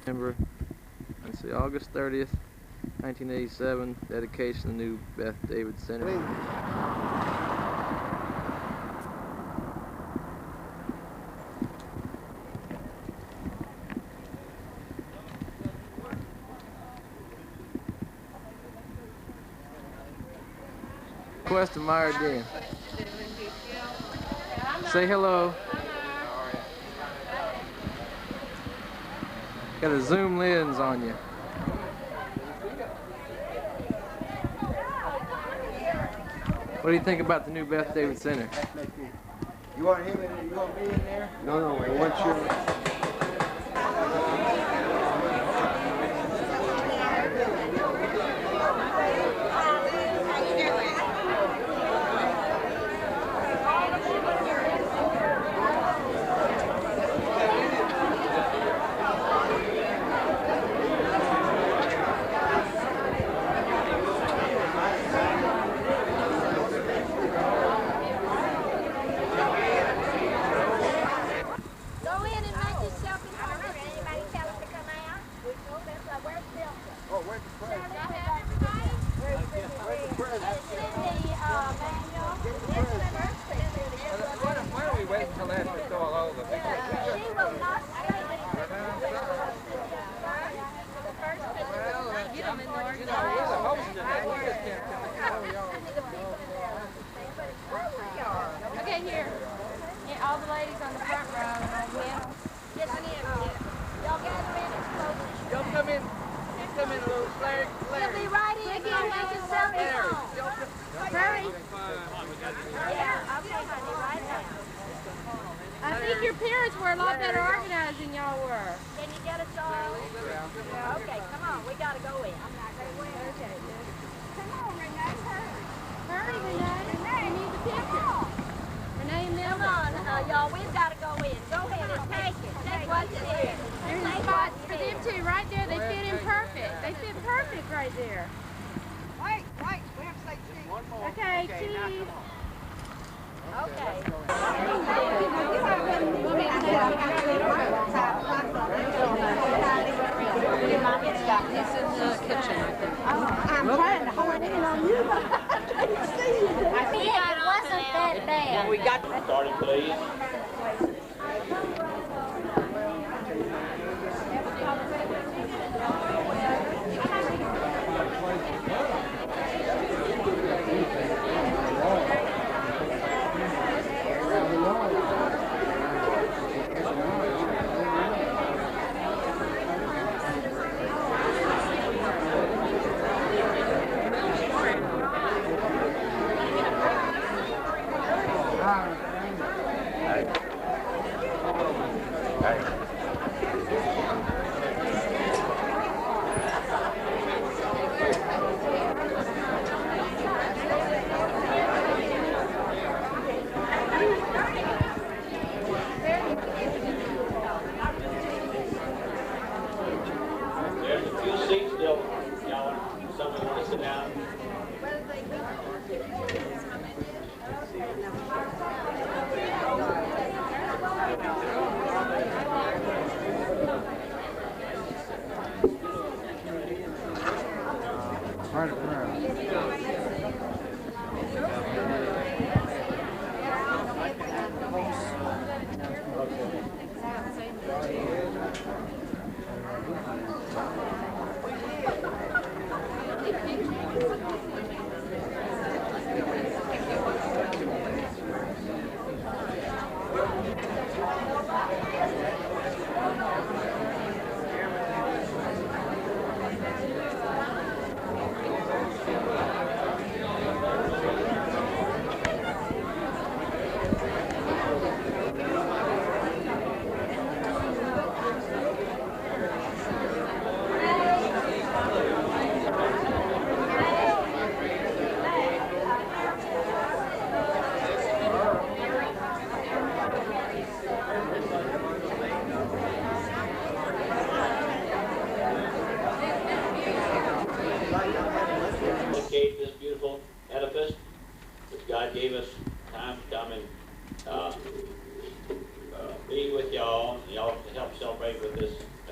December, let's see, August 30th, 1987, dedication of the new Beth David Center. Request of Meyer Den. Say hello. Got a zoom lens on you. What do you think about the new Beth David Center? You want him in? You want me in there? No, I want you. Okay, here. Yeah, all the ladies on the front row. Yeah. Yes, ma'am. Y'all gather in and close. Y'all come in a little flag. You'll be right in again. Make yourself at home. Hurry. Yeah, okay, honey, right now. I think your parents were a lot better organized than y'all were. Can you get us all? Okay, come on. We got to go in. Okay. Come on, Renee. Hurry, Renee. We need the picture. Renee and Come on, y'all. We've got to go in. Go ahead and take it. Take what's in. There's a spot for them two right there. They fit in perfect. They fit perfect right there. Wait. We have to say cheese. One more. Okay, cheese. Okay. He's in the kitchen, I think. I'm trying to hold in on you. I can't see you. I think it wasn't that bad. We got Starting, please. There's a few seats still. Y'all, somebody want to sit down?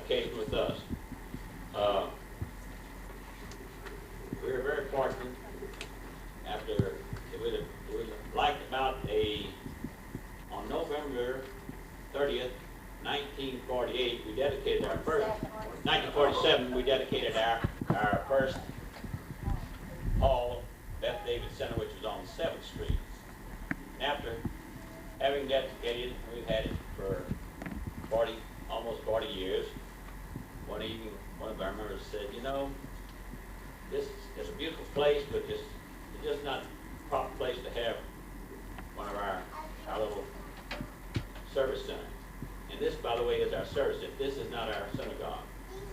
occasion with us. We were very fortunate after, it was like about on November 30th, 1948, we dedicated our first, 1947, we dedicated our first hall, Beth David Center, which was on 7th Street. After having dedicated, we've had it for almost 40 years. One evening, one of our members said, you know, this is a beautiful place, but it's just not a proper place to have one of our little service center. And this, by the way, is our service center. This is not our synagogue.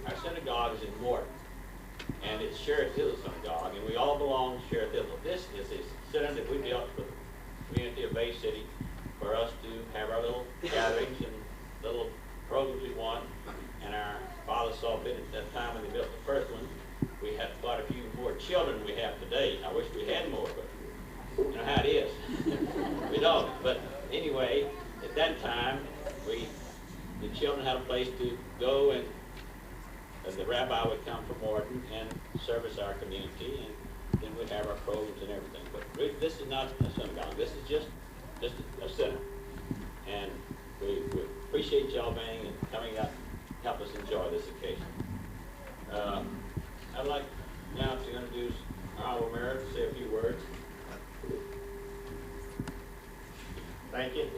Our synagogue is in Wharton, and it's Sheriff Hill Synagogue, and we all belong to Sheriff Hill. This is a center that we built for the community of Bay City for us to have our little gatherings and little programs we want. And our father saw fit at that time when they built the first one. We had quite a few more children than we have today. I wish we had more, but you know how it is. We don't. But anyway, at that time, the children had a place to go, and the rabbi would come from Wharton and service our community, and then we'd have our programs and everything. But really, this is not a synagogue. This is just a center. And we appreciate y'all being and coming out to help us enjoy this occasion. I'd like now to introduce our honorable mayor to say a few words. Thank you.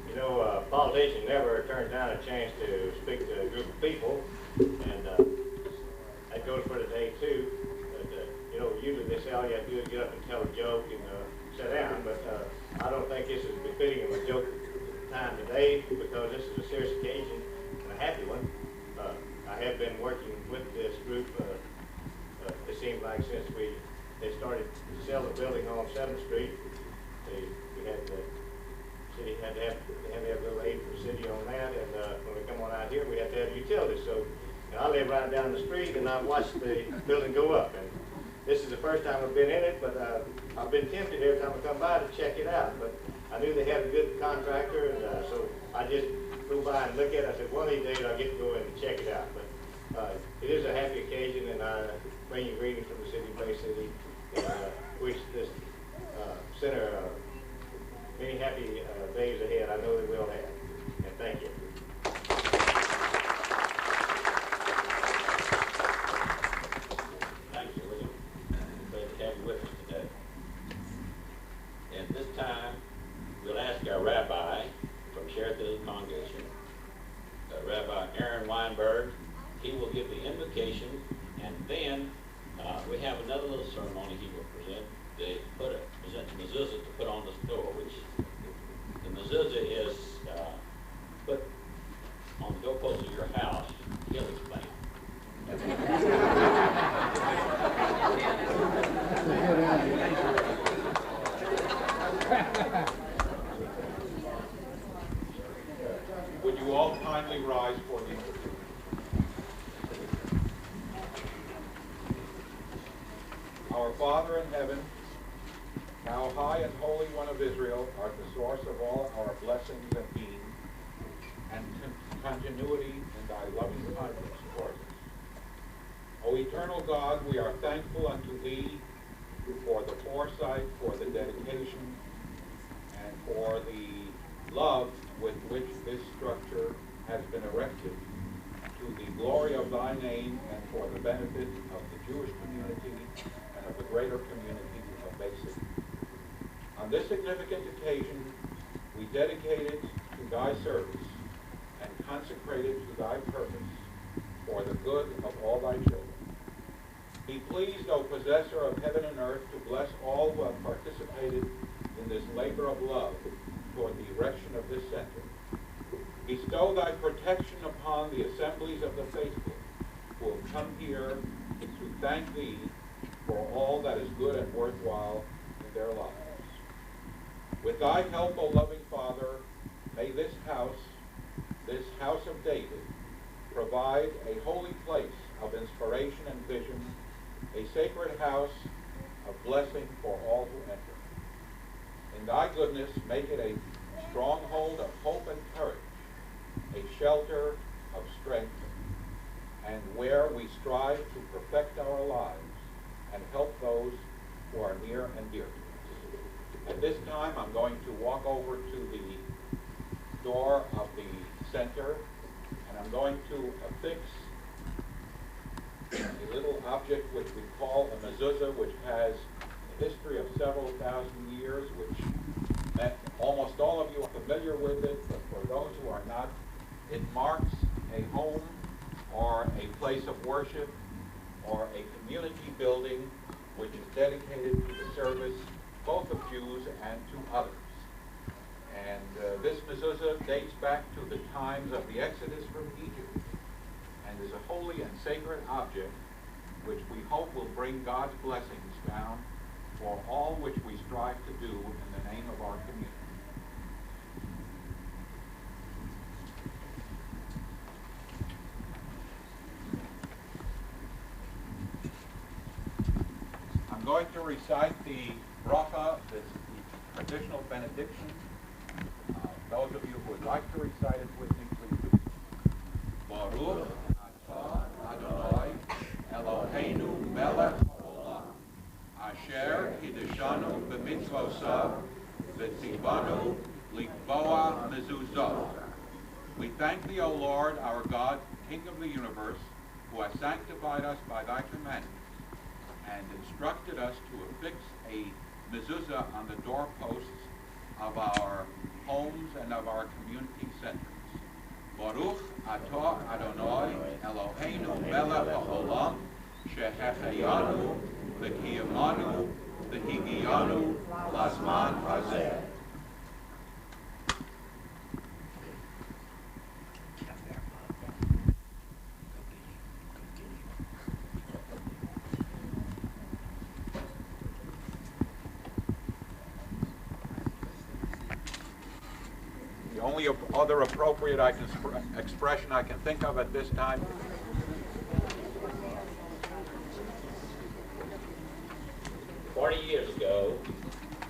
You know, a politician never turns down a chance to speak to a group of people, and that goes for today too. But, you know, usually they say all you have to do is get up and tell a joke and sit down, but I don't think this is befitting of a joke time today, because this is a serious occasion and a happy one. I have been working with this group, it seems like, since they started to sell the building on 7th Street. We had the city had to have a little aid from the city on that, and when we come on out here, we have to have utilities. So I live right down the street, and I watched the building go up. And this is the first time I've been in it, but I've been tempted every time I come by to check it out. But I knew they had a good contractor, and so I just go by and look at it. I said, one of these days I'll get to go in and check it out. But it is a happy occasion, and I bring you greetings from the city of Bay City, and wish this center many happy days ahead. I know they will have. And thank you. Thank you, William. Glad to have you with us today. And this time, we'll ask our rabbi from Sheriff Hill Congregation, Rabbi Aaron Weinberg. He will give the invocation, and then we have another little ceremony he will present. They present the mezuzah to put on the door, which the mezuzah is put on the doorpost of your house. He'll explain. Would you all kindly rise for the invocation? Our Father in heaven, thou high and holy one of Israel, art the source of all our blessings and being, and continuity in thy loving kindness towards us. O eternal God, we are thankful unto thee for the foresight, for the dedication, and for the love with which this structure has been erected to the glory of thy name and for the benefit of the Jewish community and of the greater community of Bay City. On this significant occasion, we dedicate it to thy service and consecrate it to thy purpose for the good of all thy children. Be pleased, O possessor of heaven and earth, to bless all who have participated in this labor of love toward the erection of this center. Bestow thy protection upon the assemblies of the faithful who have come here to thank thee for all that is good and worthwhile in their lives. With thy help, O loving Father, may this house of David, provide a holy place of inspiration and vision, a sacred house of blessing for all who enter. In thy goodness, make it a stronghold of hope and courage, a shelter of strength, and where we strive to perfect our lives and help those who are near and dear to us. At this time, I'm going to walk over to the door of the center, and I'm going to affix a little object which we call a mezuzah, which has a history of several thousand years, which almost all of you are familiar with it, but for those who are not, it marks a home or a place of worship or a community building which is dedicated to the service both of Jews and to others. And this mezuzah dates back to the times of the Exodus from Egypt and is a holy and sacred object which we hope will bring God's blessings down for all which we strive to do in the name of our community. I'm going to recite the bracha, the traditional benediction. Those of you who would like to recite it with me, please do. Baruch atah Adonai Eloheinu melech haolam, asher kiddushanu b'mitzvosav v'tzivanu likboa mezuzot. We thank thee, O Lord, our God, King of the universe, who has sanctified us by thy commandments, and instructed us to affix a mezuzah on the doorposts of our homes and of our community centers. Baruch atah Adonai Eloheinu melech haolam, shehecheyanu v'kiyamanu v'higiyanu lazman hazeh. The only other appropriate expression I can think of at this time. "40 years ago,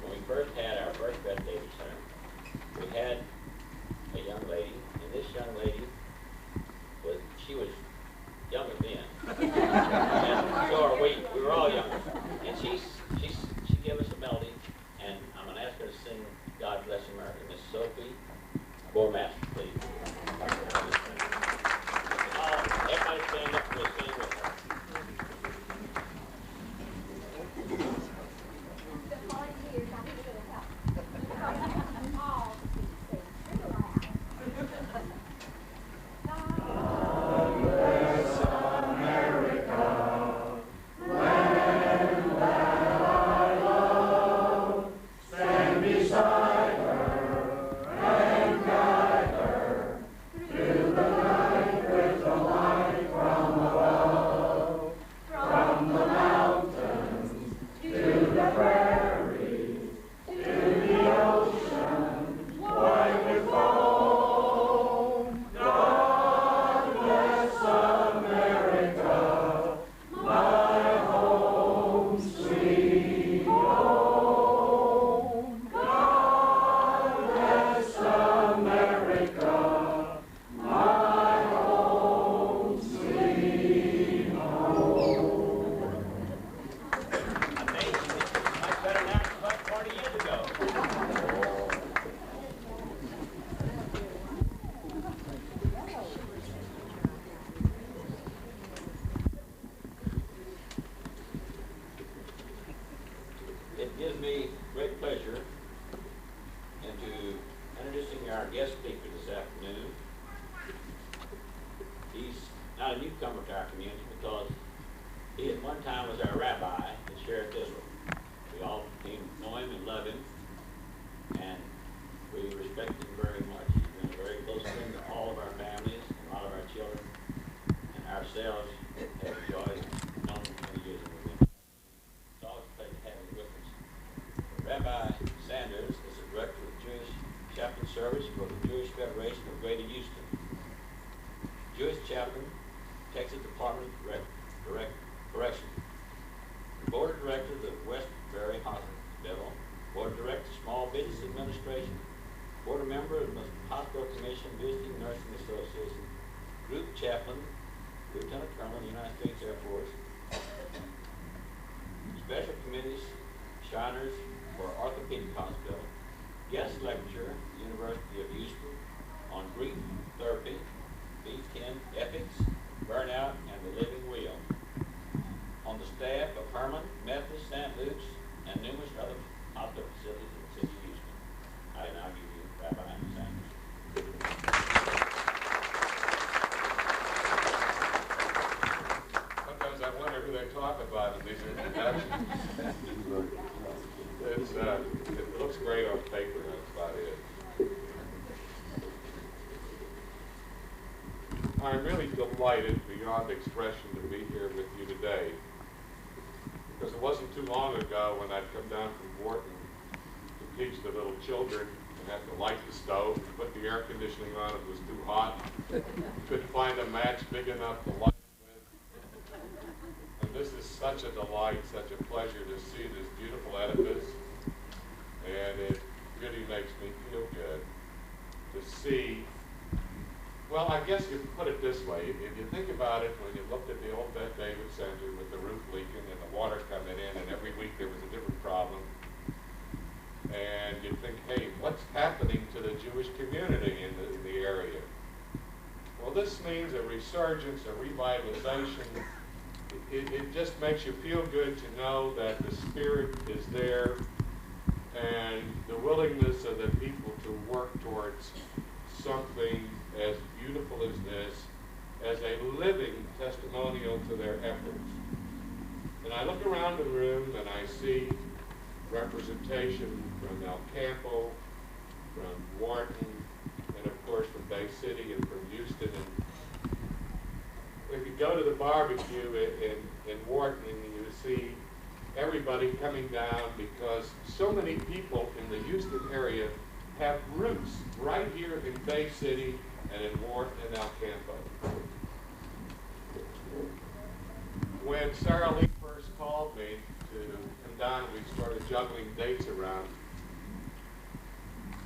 when we first had our first Beth David Center, we had a young lady, and this young lady was younger then. And so are we. We were all younger. And she gave us a melody, and I'm going to ask her to sing God Bless America. Miss Sophie Bormaster, please. Everybody stand up and we'll sing with her. It gives me great pleasure into introducing our guest speaker this afternoon. He's not a newcomer to our community because he at one time was our rabbi and shared this one. We all came to know him and love him, and we respect him very much. He's been a very close friend to all of our families, and a lot of our children, and ourselves have enjoyed knowing him for many years. It's always a pleasure to have him with us. Rabbi Sanders is the director of Jewish Chaplain Service for the Jewish Federation of Greater Houston. Jewish Chaplain, Texas Department of Correction. The Board of Directors of Westbury Hospital, Board of Directors Small Business Administration, Board Member of the Hospital Commission Visiting Nursing Association, Group Chaplain, Lieutenant things there for us. Special committees, shiners for Orthopedic Hospital, guest lecturer, University of Houston, on grief therapy, B10 ethics, burnout, and the living will. On the staff of Herman, Methodist, St. Luke's, and numerous other hospital facilities in the city of Houston. I now give you Rabbi Sanders. Sometimes I wonder who they talk about in these introductions. It looks great on paper, that's about it. I'm really delighted beyond expression to be here with you today, because it wasn't too long ago when I'd come down from Wharton to teach the little children and had to light the stove and put the air conditioning on. It was too hot. Couldn't find a match big enough to light it with. And this is such a delight, such a pleasure to see this beautiful edifice, and it really makes me feel good to see. Well, I guess you put it this way. If you think about it, when you looked at the old Beth David Center with the roof leaking and the water coming in, and every week there was a different problem, and you think, hey, what's happening to the Jewish community in the area? Well, this means a resurgence, a revitalization. It just makes you feel good to know that the Spirit is there and the willingness of the people to work towards something as beautiful as this, as a living testimonial to their efforts. And I look around the room and I see representation from Campo, from Wharton, and of course from Bay City and from Houston. And if you go to the barbecue in Wharton, you see everybody coming down because so many people in the Houston area have roots right here in Bay City and in Wharton and Campo. When Sarah Lee first called me to come down, we started juggling dates around.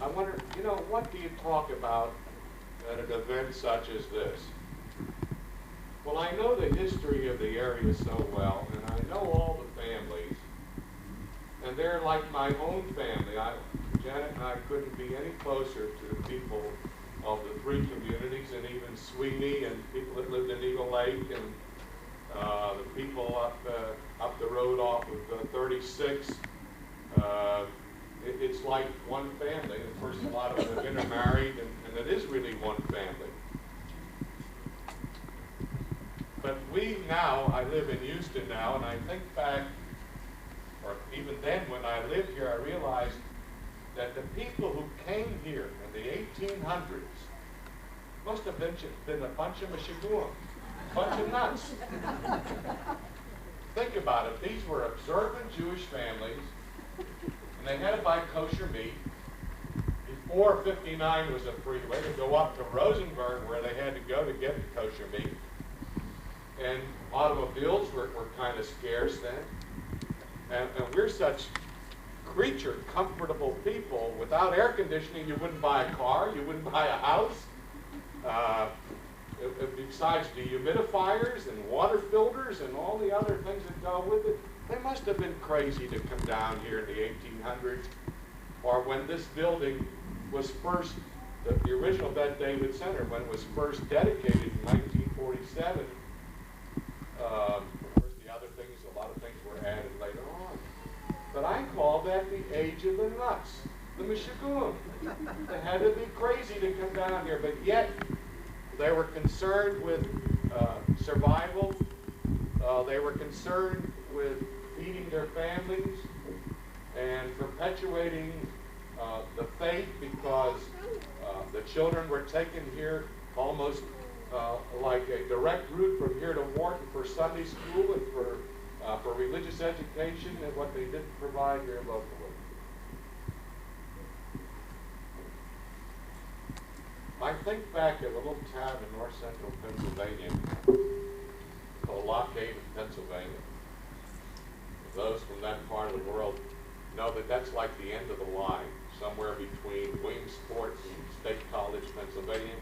I wondered, what do you talk about at an event such as this? Well, I know the history of the area so well, and I know all the families, and they're like my own family. Janet and I couldn't be any closer to the people of the three communities, and even Sweeney and people that lived in Eagle Lake, and the people up the road off of 36. It's like one family. Of course, a lot of them have intermarried, and it is really one family. But I live in Houston now, and I think back, or even then when I lived here, I realized that the people who came here in the 1800s must have been a bunch of mashiguim, a bunch of nuts. Think about it. These were observant Jewish families, and they had to buy kosher meat. Before 59 was a freeway, to go up to Rosenberg where they had to go to get the kosher meat. And automobiles were kind of scarce then. And we're such creature, comfortable people. Without air conditioning, you wouldn't buy a car, you wouldn't buy a house. Besides dehumidifiers and water filters and all the other things that go with it, they must have been crazy to come down here in the 1800s, or when this building was first, the original Beth David Center, when it was first dedicated in 1947. Of course, a lot of things were added later on. But I call that the age of the nuts, the mashiguim. They had to be crazy to come down here, but yet they were concerned with survival. They were concerned with feeding their families and perpetuating the faith, because the children were taken here almost like a direct route from here to Wharton for Sunday school and for religious education, and what they didn't provide here locally. I think back at a little town in north central Pennsylvania called Lock Haven, Pennsylvania. Those from that part of the world know that that's like the end of the line, somewhere between Williamsport and State College, Pennsylvania.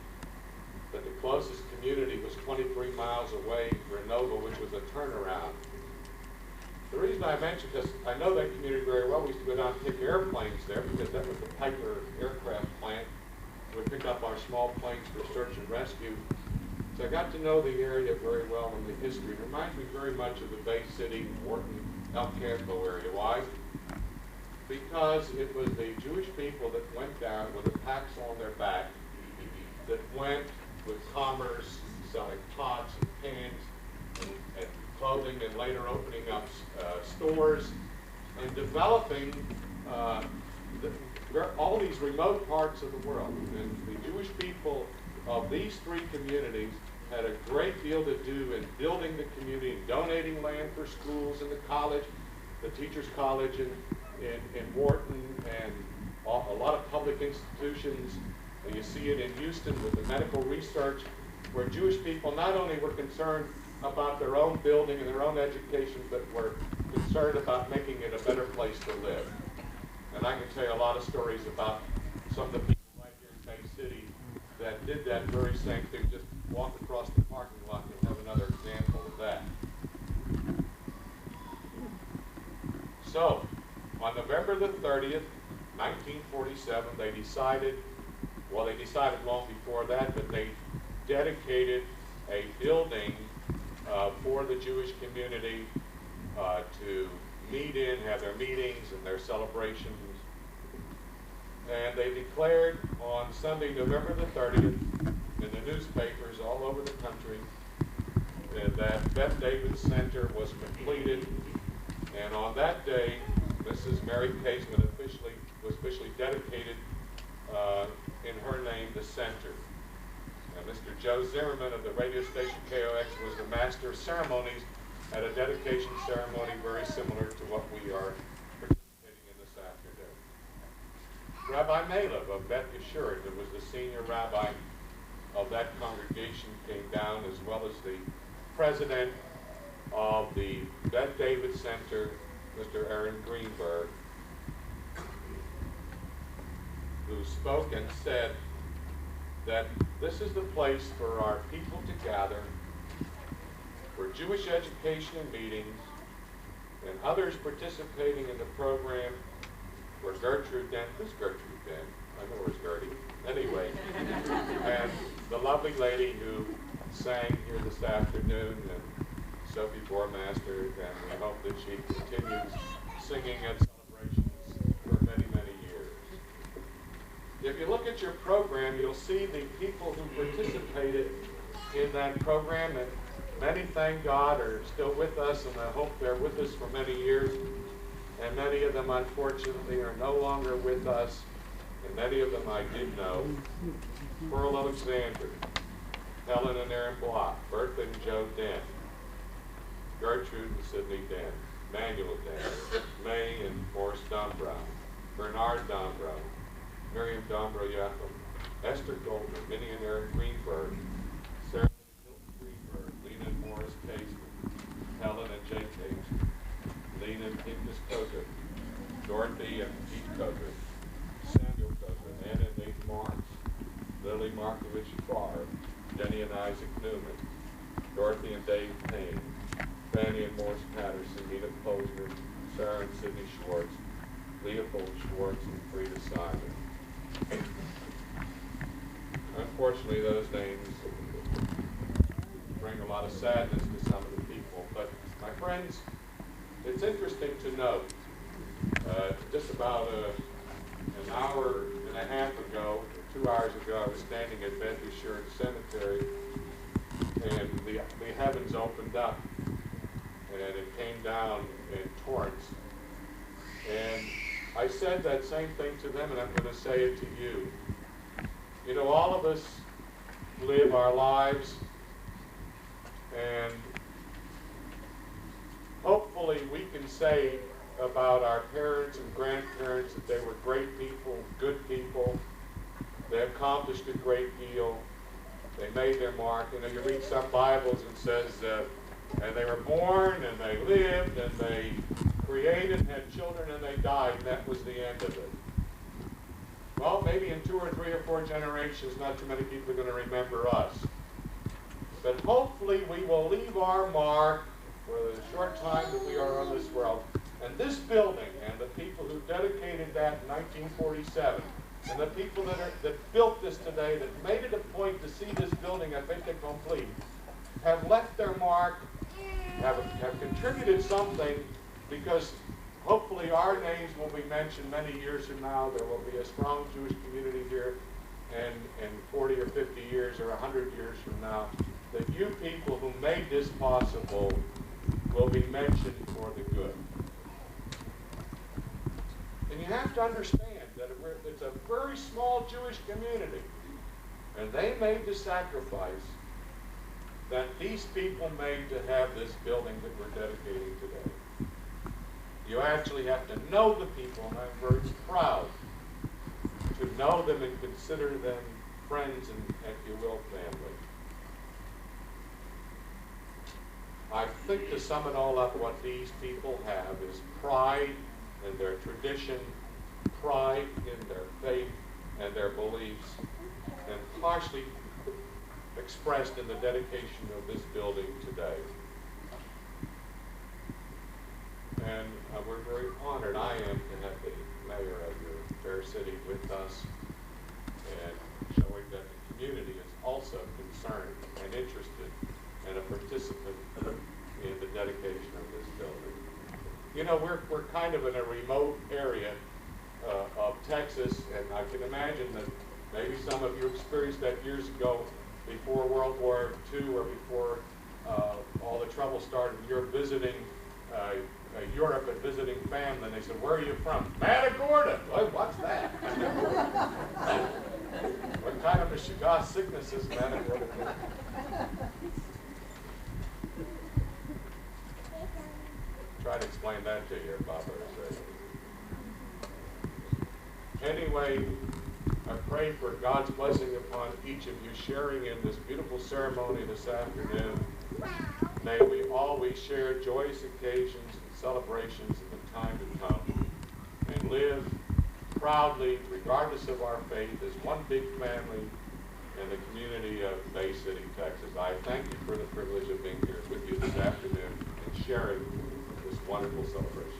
But the closest community was 23 miles away, Renova, which was a turnaround. The reason I mention this, I know that community very well. We used to go down and pick airplanes there because that was the Piper aircraft plant. We pick up our small planes for search and rescue. So I got to know the area very well in the history. It reminds me very much of the Bay City, Wharton, El Campo area. Why? Because it was the Jewish people that went down with the packs on their back, that went with commerce, selling pots and pans and clothing, and later opening up stores and developing all these remote parts of the world. And the Jewish people of these three communities had a great deal to do in building the community, donating land for schools and the college, the Teachers College in Wharton, and a lot of public institutions. And you see it in Houston with the medical research, where Jewish people not only were concerned about their own building and their own education, but were concerned about making it a better place to live. And I can tell you a lot of stories about some of the people right here in Bay City that did that very same thing, just walk across the parking lot and have another example of that. So, on November the 30th, 1947, they decided, well, they decided long before that, but they dedicated a building for the Jewish community to meet in, have their meetings and their celebrations. And they declared on Sunday, November the 30th, in the newspapers all over the country, that Beth David Center was completed. And on that day, Mrs. Mary Casement was officially dedicated in her name the center. And Mr. Joe Zimmerman of the radio station KOX was the master of ceremonies at a dedication ceremony very similar to what we are participating in this afternoon. Rabbi Malev of Beth Yeshurun, who was the senior rabbi of that congregation, came down, as well as the president of the Beth David Center, Mr. Aaron Weinberg, who spoke and said that this is the place for our people to gather for Jewish education and meetings, and others participating in the program were Gertrude Denn. Who's Gertrude Denn? I know where's Gertie. Anyway, and the lovely lady who sang here this afternoon, and Sophie Bormaster, and we hope that she continues singing at celebrations for many, many years. If you look at your program, you'll see the people who participated in that program, and many, thank God, are still with us, and I hope they're with us for many years. And many of them, unfortunately, are no longer with us, and many of them I did know. Pearl Alexander, Helen and Aaron Block, Bertha and Joe Denn, Gertrude and Sidney Denn, Manuel Denn, May and Morris Dombrow, Bernard Dombrow, Miriam Dombrow Yatham, Esther Goldman, Minnie and Aaron Greenberg, Sarah and Hilton Greenberg, Lena and Morris Casement, Helen and Jake Casement, Lena and Ignis Kozer, Dorothy and Pete Kozer, Samuel Kozer, Anna and Nate Marks, Lily Markovich Favre, Jenny and Isaac Newman, Dorothy and Dave Payne, Fanny and Morris Patterson, Nina Posner, Sarah and Sidney Schwartz, Leopold Schwartz, and Frida Simon. Unfortunately, those names bring a lot of sadness to some of the people, but my friends, it's interesting to note, just about an hour and a half ago, 2 hours ago, I was standing at Beth David Cemetery, and the heavens opened up, and it came down in torrents. And I said that same thing to them, and I'm going to say it to you. You know, all of us live our lives, and hopefully we can say about our parents and grandparents that they were great people, good people. They accomplished a great deal. They made their mark. You know, you read some Bibles and says, and they were born, and they lived, and they created, and had children, and they died, and that was the end of it. Well, maybe in 2 or 3 or 4 generations, not too many people are going to remember us. But hopefully we will leave our mark for the short time that we are on this world. And this building and the people who dedicated that in 1947 and the people that built this today, that made it a point to see this building, I think, complete, have left their mark, have contributed something, because hopefully our names will be mentioned many years from now. There will be a strong Jewish community here, and in 40 or 50 years or 100 years from now, that you people who made this possible will be mentioned for the good. And you have to understand that it's a very small Jewish community, and they made the sacrifice that these people made to have this building that we're dedicating today. You actually have to know the people, and I'm very proud to know them and consider them friends and, if you will, family. I think to sum it all up, what these people have is pride in their tradition, pride in their faith and their beliefs, and partially expressed in the dedication of this building today. And we're very honored, I am, to have the mayor of your fair city with us, and showing that the community is also concerned and interested and a participant in the dedication of this building. You know, we're kind of in a remote area of Texas, and I can imagine that maybe some of you experienced that years ago, before World War II or before all the trouble started. You're visiting Europe and visiting family, and they said, "Where are you from?" "Matagorda." "Well, what's that?" "What kind of a Shiga sickness is Matagorda?" Try to explain that to you, Papa. Anyway, I pray for God's blessing upon each of you sharing in this beautiful ceremony this afternoon. May we always share joyous occasions and celebrations in the time to come, and live proudly, regardless of our faith, as one big family in the community of Bay City, Texas. I thank you for the privilege of being here with you this afternoon and sharing this wonderful celebration.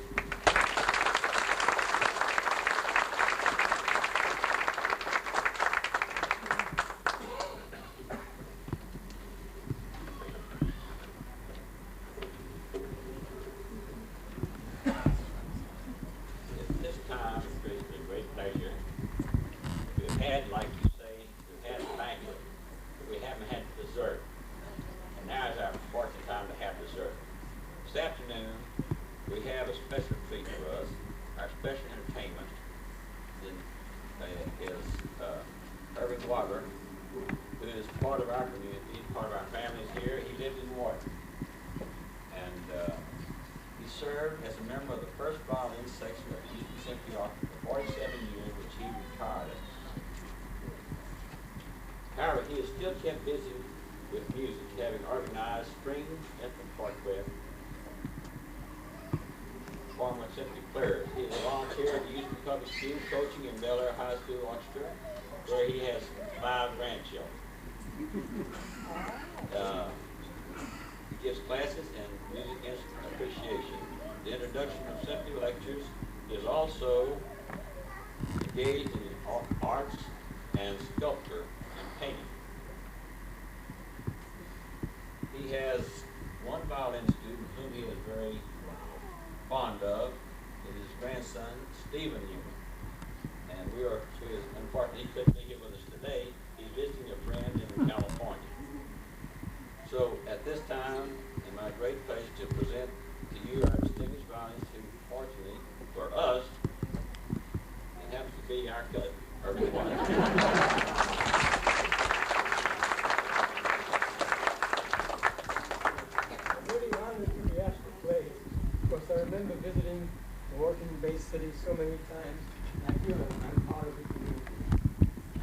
Irving Wadler, who is part of our community, part of our families here. He lived in Wharton. And he served as a member of the first violinist section of the Eastern Symphony Orchestra for 47 years, which he retired as. However, he is still kept busy with music, having organized string instrument quartet, former symphony players. He is a volunteer at the Houston Public School, coaching in Bel Air High School Orchestra, where he has 5 grandchildren. He gives classes in music instrument appreciation, the introduction of symphony lectures. He is also engaged in the arts and sculpture and painting. He has one violin student whom he is very fond of. It is his grandson, Stephen Newman. And we are, so unfortunately, he couldn't be here with us today. He's visiting a friend in California. So at this time, it's my great pleasure to present to you our distinguished violinist who, fortunately for us, it happens to be our cousin, Irving Wadler. I'm really honored to be asked to play, because I remember visiting the Wharton Bay City so many times, and I feel that I'm part of the community.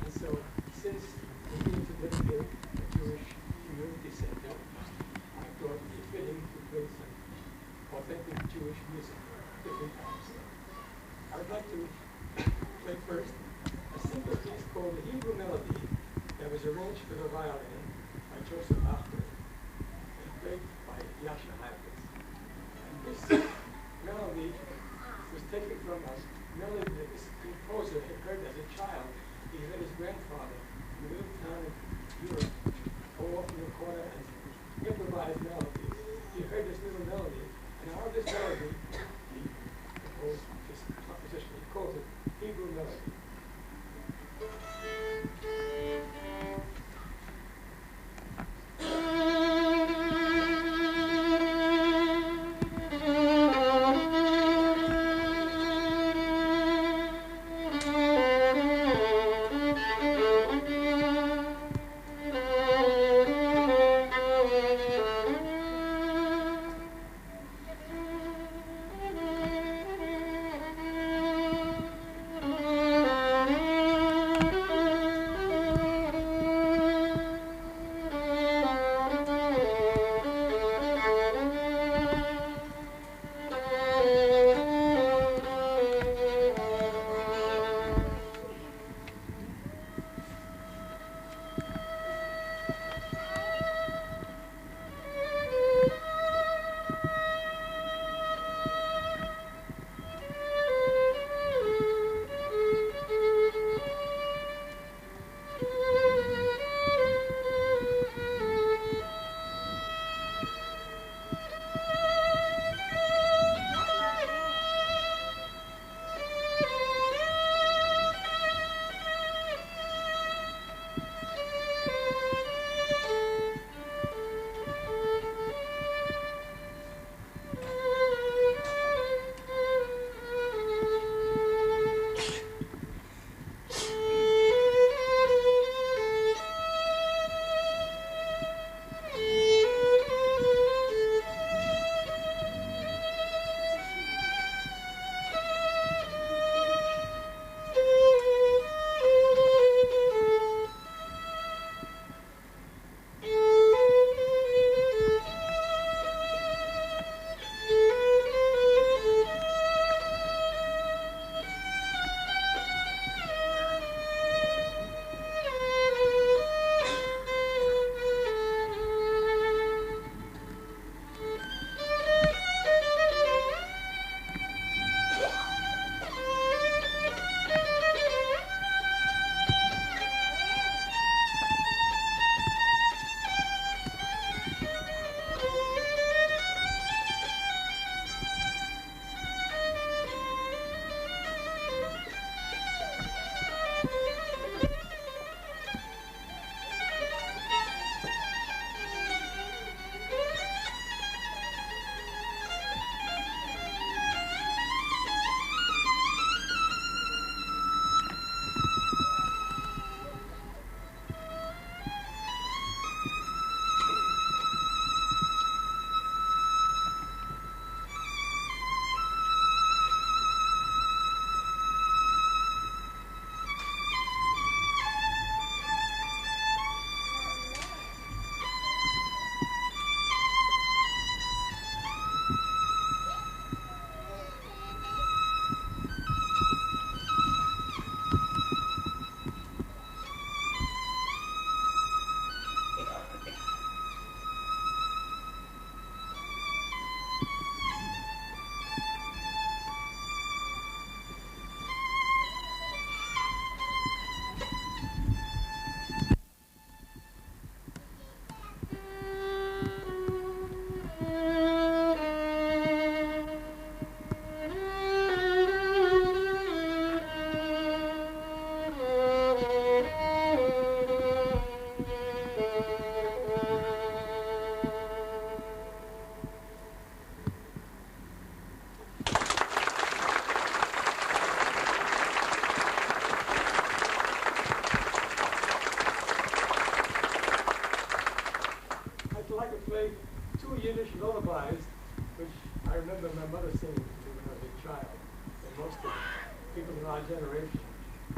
And so, since we need to dedicate a Jewish community center, I thought it would be fitting to play some authentic Jewish music, different times. I would like to play first a simple piece called the Hebrew Melody that was arranged for the violin by Joseph Achman. national highways. And this melody was taken from a melody that this composer had heard as a child. He heard his grandfather in a little town of Europe go off in the corner and improvise melodies. He heard this little melody, and out of this melody, he composed this composition. He calls it Hebrew melody. lullabies, which I remember my mother singing to me when I was a child. And most of the people in our generation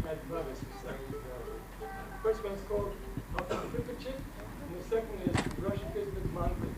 had mothers who sang these melodies. The first one's called Alpha-Pipachit, and the second is Russian Kismet Mountain.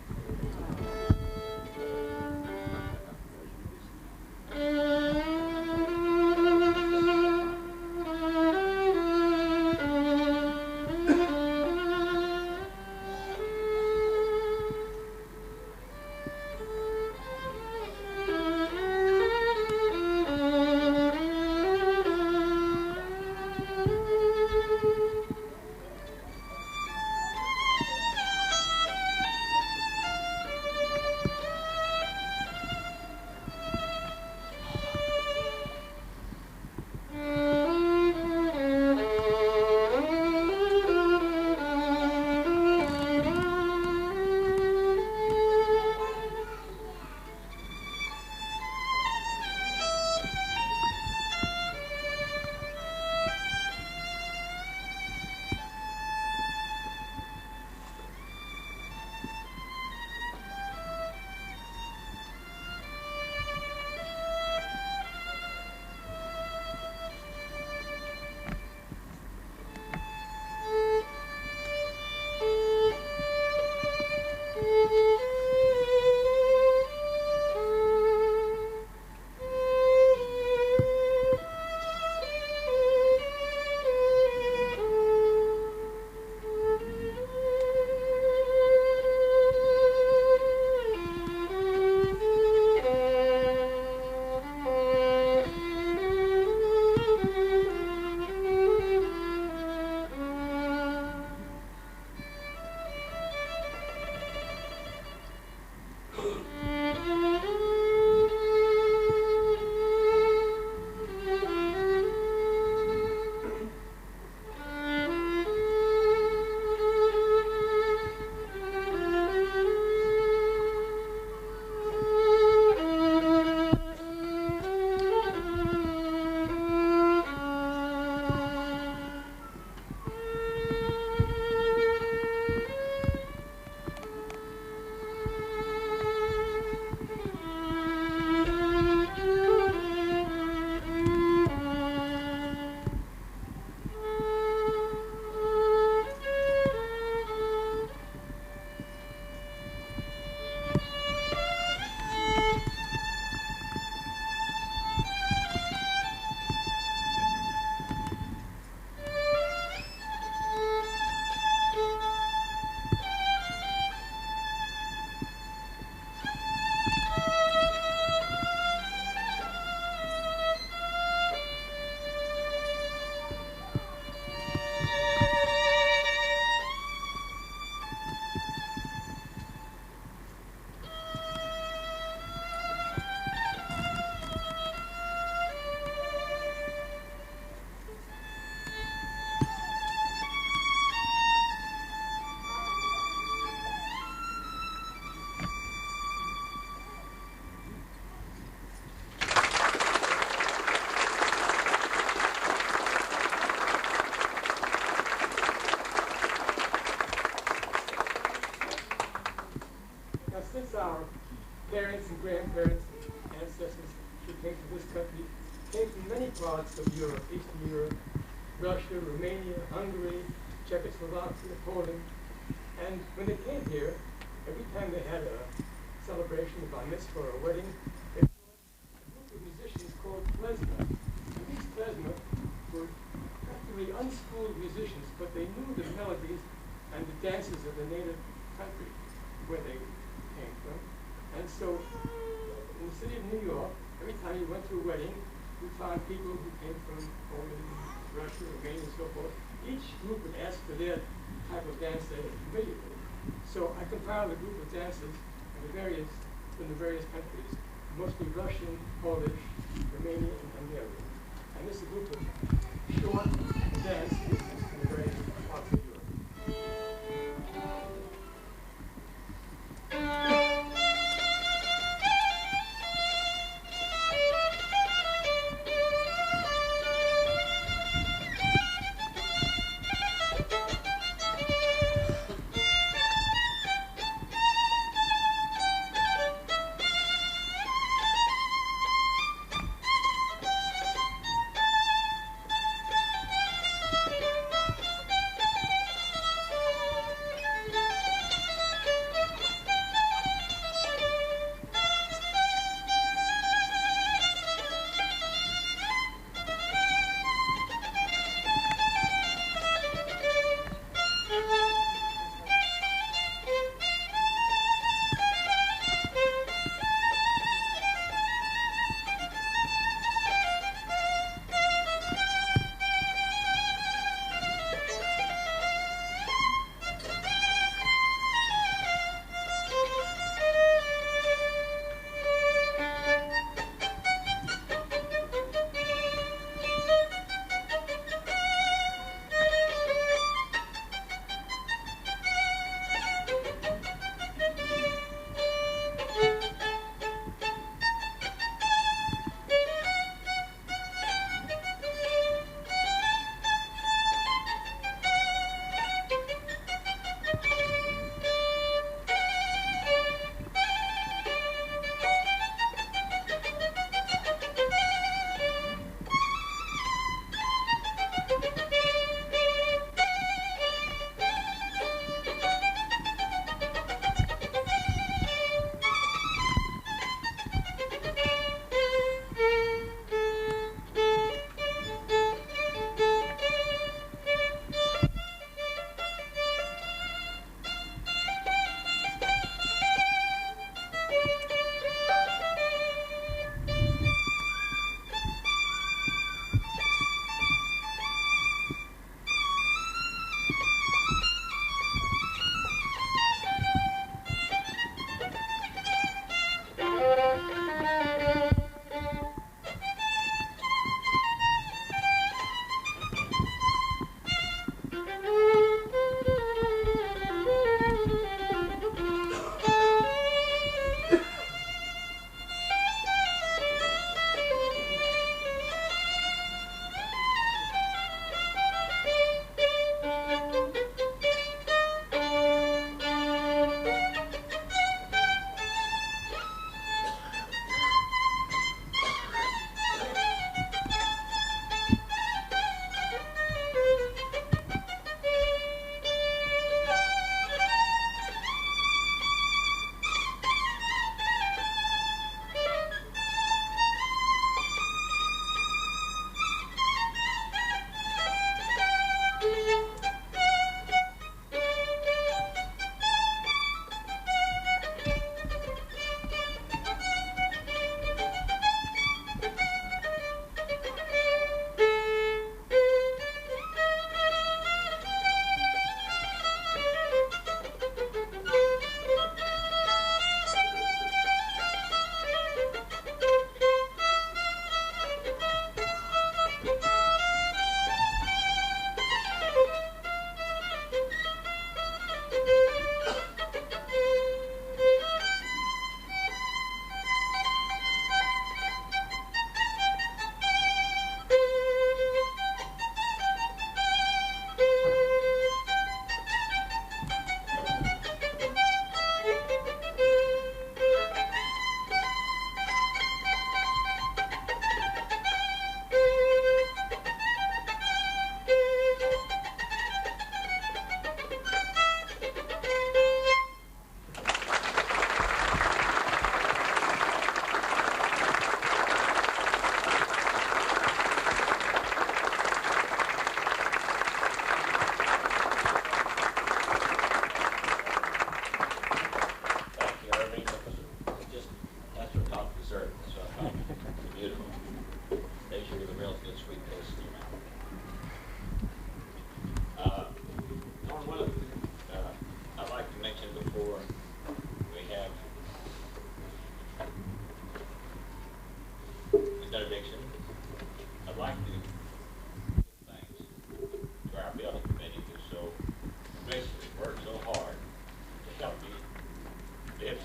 since our parents and grandparents and ancestors who came to this country came from many parts of Europe, Eastern Europe, Russia, Romania, Hungary, Czechoslovakia, Poland. And when they came here, every time they had a celebration, a bar mitzvah or a wedding, they brought a group of musicians called klezmer. And these klezmer were practically unschooled musicians, but they knew the melodies and the dances of the native country where they came from. And so in the city of New York, every time you went to a wedding, you found people who came from Poland, Russia, Romania, and so forth. Each group would ask for their type of dance they were familiar with. So I compiled a group of dances from the various countries, mostly Russian, Polish, Romanian, and Hungarian. And this is a group of short dances from the various parts of Europe.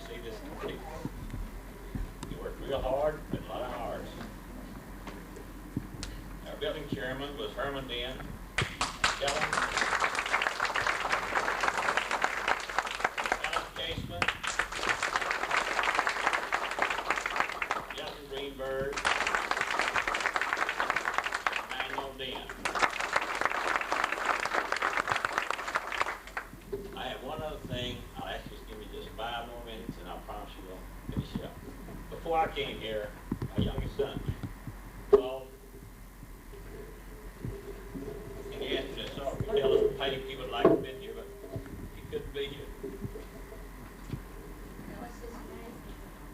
see this complete. He worked real hard, but a lot of hours. Our building chairman was Herman Den. Ellen Casement. Justin Greenberg. Manuel Den. I have one other thing. I'll ask you to give me just 5 more minutes, and I'll promise you we'll finish up. Before I came here, my youngest son called, and he asked me to sort of tell us how he would like to be here, but he couldn't be here.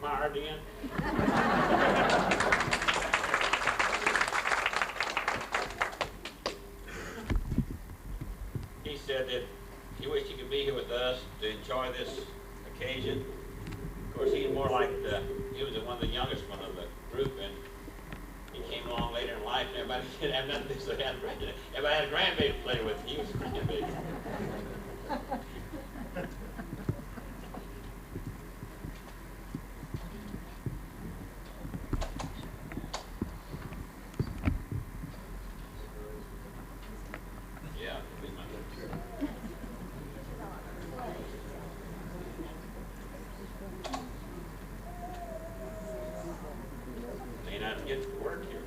Meyer Den. He said that he wished he could be here with us to enjoy this occasion. Of course, he's more like he was one of the youngest one of the group, and he came along later in life, and everybody didn't have nothing to do, so everybody had a grandbaby to play with, and he was a grandbaby. Yeah, it'll be my turn. May not get to work here.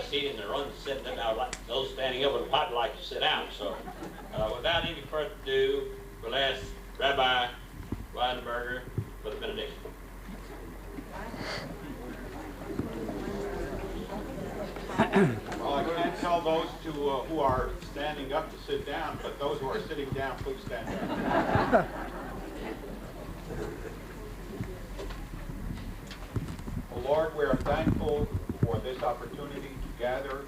Seated and the ones sitting down, like those standing up would probably like to sit down. So, without any further ado, we'll ask Rabbi Weinberg for the benediction. Well, I can't tell those who are standing up to sit down, but those who are sitting down, please stand up. Oh, Lord, we are thankful for this opportunity to gather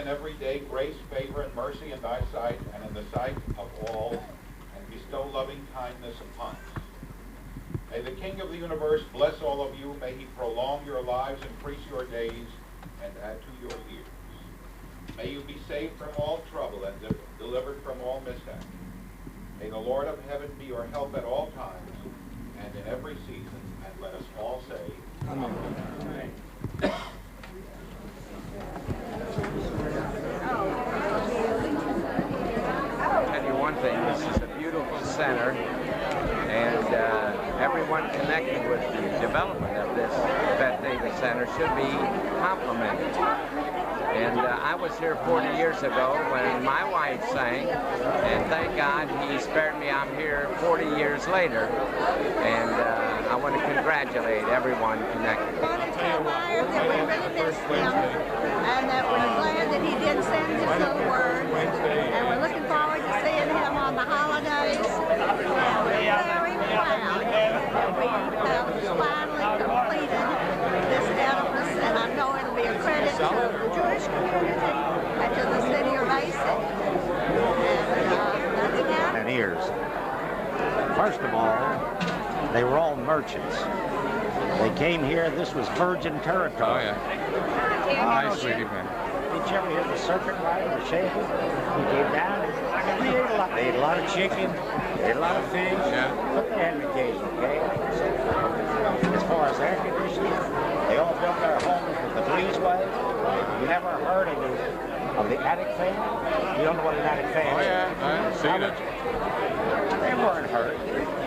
and every day grace, favor, and mercy in thy sight and in the sight of all, and bestow loving kindness upon us. May the King of the universe bless all of you. May he prolong your lives, increase your days, and add to your years. May you be saved from all trouble and delivered from all mishap. May the Lord of heaven be your help at all times and in every season. And let us all say, Amen. I'll tell you one thing, this is a beautiful center, and everyone connected with the development of this Beth David Center should be complimented. And I was here 40 years ago when my wife sang, and thank God he spared me. I'm here 40 years later, and I want to congratulate everyone connected. And that we're glad that he did send his little word, and we're looking forward to seeing him on the holidays. And we're very proud that we have finally completed this edifice, and I know it'll be a credit to the Jewish community and to the city of Mason. And that's about it. Years. First of all, they were all merchants. They came here. This was virgin territory. Oh, yeah. Nice, sweetie, man. Did you ever hear the serpent ride or shaking? He came down and they ate a lot. They ate a lot of chicken, they ate a lot of fish, but they had an occasion, okay? As far as air conditioning, they all built their homes with the breezeway. You never heard of the attic fan? You don't know what an attic fan is? Oh, yeah, I've seen it. They weren't hurt.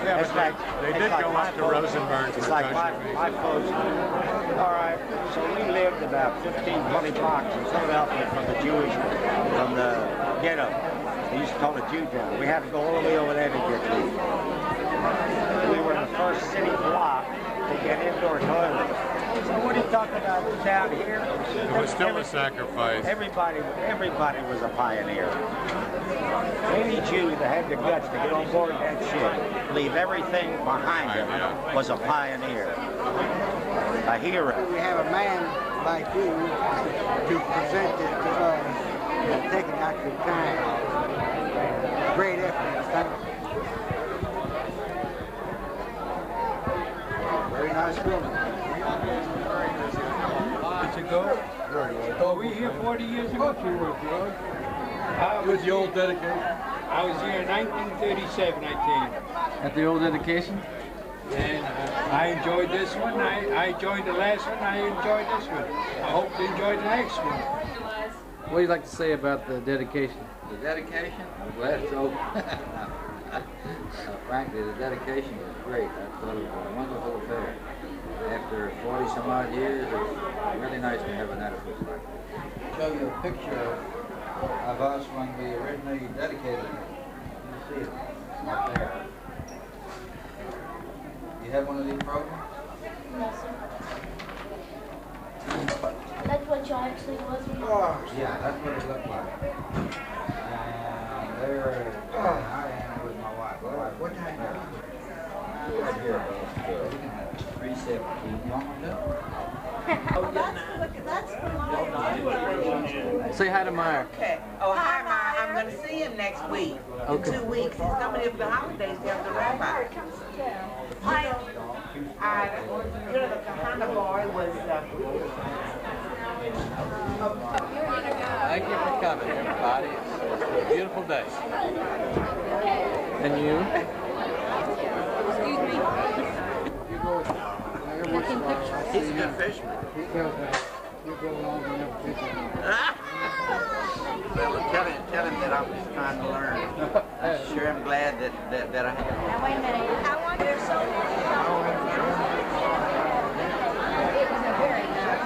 Yeah, it's like, they did go out to Rosenberg. It's like my folks. All right, so we lived about 15, 20 blocks in Philadelphia from the ghetto. They used to call it Jew town. We had to go all the way over there to get to it. We were in the first city block to get indoor toilets. So what are you talking about down here? It was still a sacrifice. Everybody was a pioneer. Any Jew that had the guts to get on board that ship, leave everything behind him, was a pioneer, a hero. We have a man like you to present it to us, taking out your time. Great effort. Thank you. Very nice building. Did you go? Oh, we here 40 years ago. Was the old dedication? I was here in 1937, I came. At the old dedication? And I enjoyed this one. I enjoyed the last one. I enjoyed this one. I hope to enjoy the next one. What do you like to say about the dedication? The dedication? I'm glad it's over. Frankly, the dedication was great. I thought it was a wonderful affair. After 40 some odd years, it's really nice to have an edifice like that. Show you a picture of us when we originally dedicated it. You see it up there. You have one of these programs? No, sir. That's what y'all actually was? Yeah, that's what it looked like. And there I am with my wife. What time is it? Right here about 3:17. You want to do? Say hi to Meyer. Okay. Oh, hi, Meyer. I'm going to see him next week. Okay. In 2 weeks. He's coming here for the holidays to have the rabbi. The Kahana boy was... Thank you for coming, everybody. It's a beautiful day. And you? Excuse me. You go Taking pictures. He's a good fisherman. You go long enough to Well, tell him that I'm just trying to learn. I'm sure I'm glad that I have. Now, wait a minute. I want your soul. It was a very nice.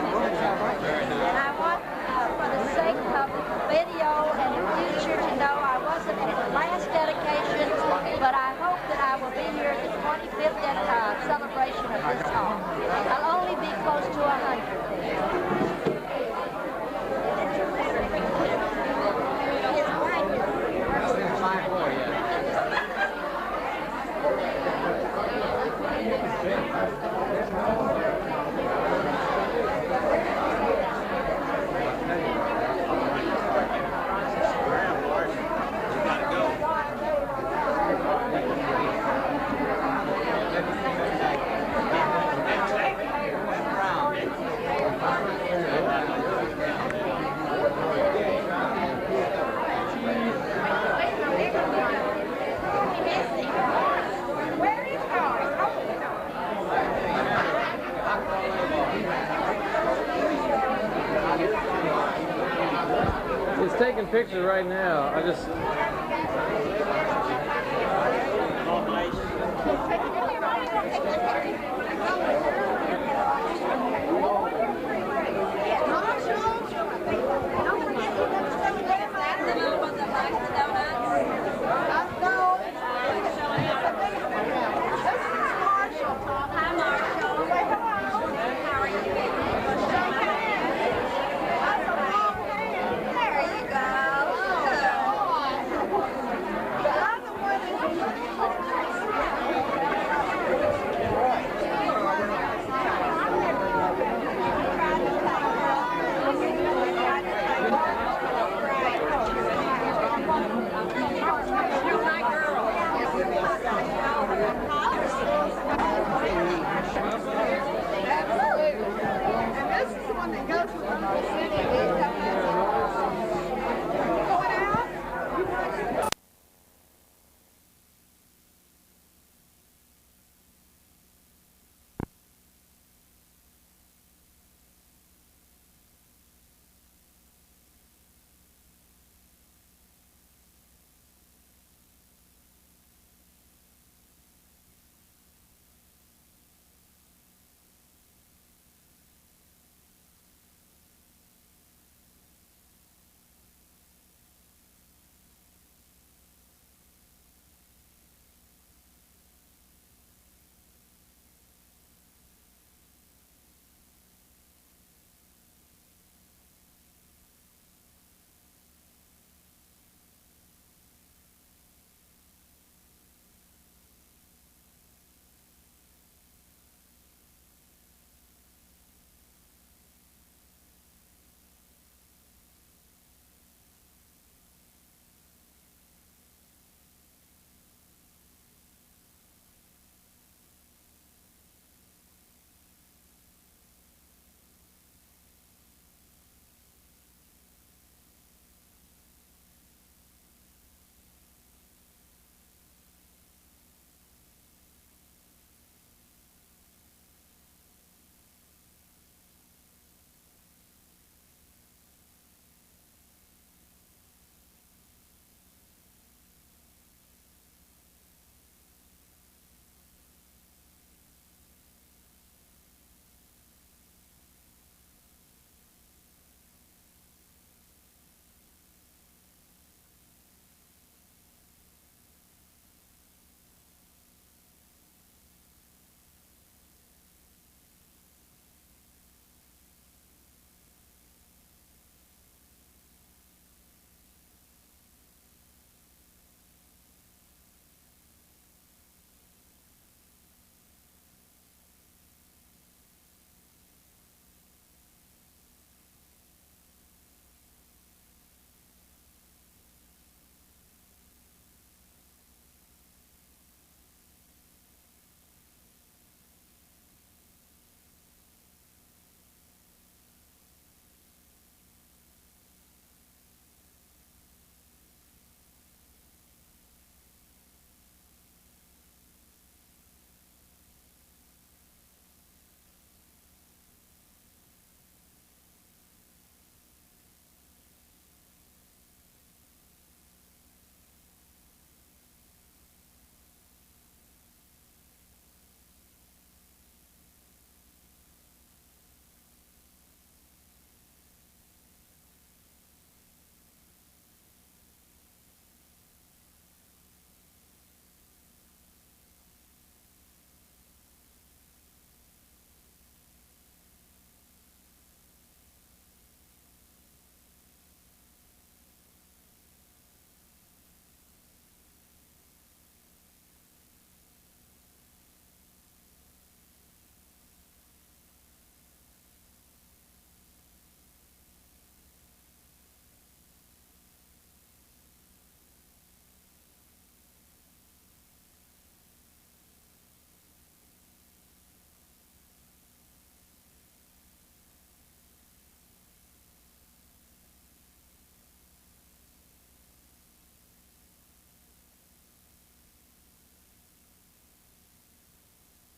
And I want, for the sake of video and the future, to know I wasn't at the last dedication, but I hope that I will be here at the 25th celebration of this hall. I'll only be close to 100. Yeah. He's taking pictures right now. I just... Congratulations.